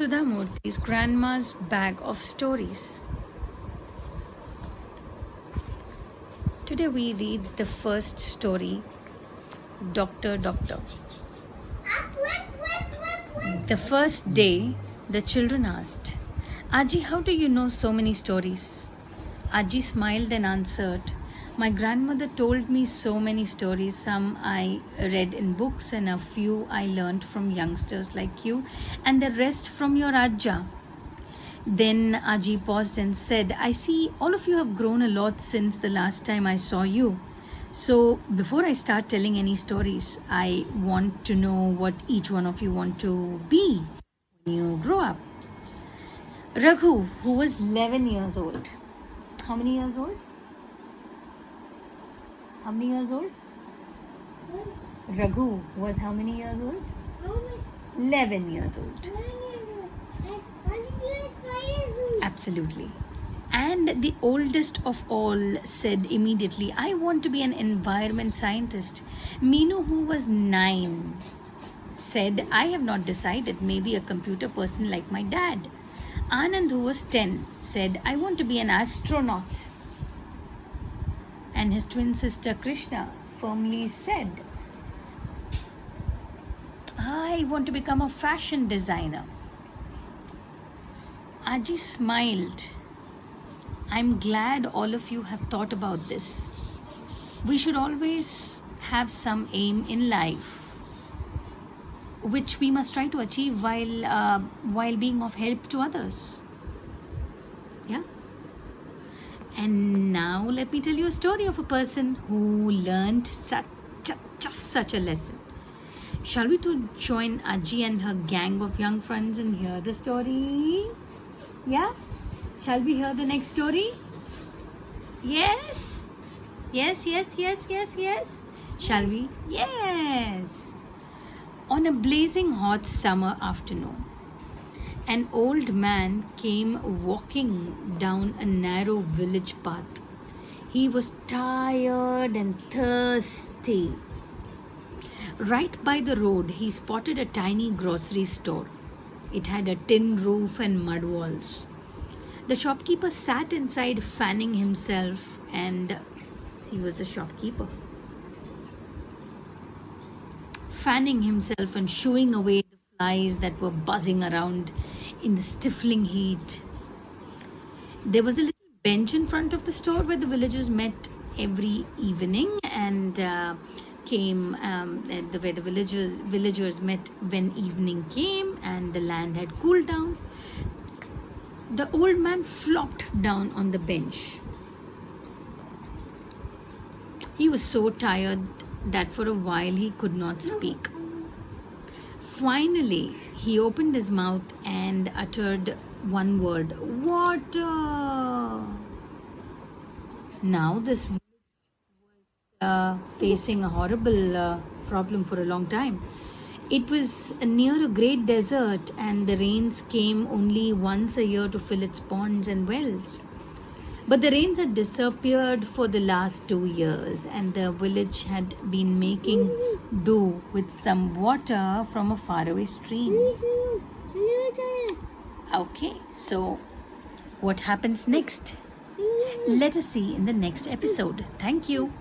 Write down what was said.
Sudha Murthy's Grandma's Bag of Stories. Today we read the first story, Doctor. The first day, the children asked, Aji, how do you know so many stories? Aji smiled and answered, my grandmother told me so many stories. Some I read in books and a few I learned from youngsters like you and the rest from your Ajja. Then Aji paused and said, I see all of you have grown a lot since the last time I saw you. So before I start telling any stories, I want to know what each one of you want to be when you grow up. Raghu, who was 11 years old. How many years old? How many years old? Raghu was how many years old? 11 years old. Absolutely. And the oldest of all said immediately, I want to be an environment scientist. Meenu, who was 9, said, I have not decided, maybe a computer person like my dad. Anand, who was 10, said, I want to be an astronaut. And his twin sister Krishna firmly said, I want to become a fashion designer. Aji smiled. I'm glad all of you have thought about this. We should always have some aim in life, which we must try to achieve while being of help to others. Yeah. And now let me tell you a story of a person who learned just such a lesson. Shall we to join Aji and her gang of young friends and hear the story? Yeah? Shall we hear the next story? Yes? Yes. Shall we? Yes. On a blazing hot summer afternoon, an old man came walking down a narrow village path. He was tired and thirsty. Right by the road, he spotted a tiny grocery store. It had a tin roof and mud walls. The shopkeeper sat inside fanning himself, and he was a shopkeeper. Fanning himself and shooing away the flies that were buzzing around in the stifling heat. There was a little bench in front of the store where the villagers met every evening and where the villagers met when evening came and the land had cooled down. The old man flopped down on the bench. He was so tired that for a while he could not speak. Finally, he opened his mouth and uttered one word, water. Now this was facing a horrible problem for a long time. It was near a great desert and the rains came only once a year to fill its ponds and wells. But the rains had disappeared for the last 2 years and the village had been making do with some water from a faraway stream. Okay, so what happens next? Let us see in the next episode. Thank you.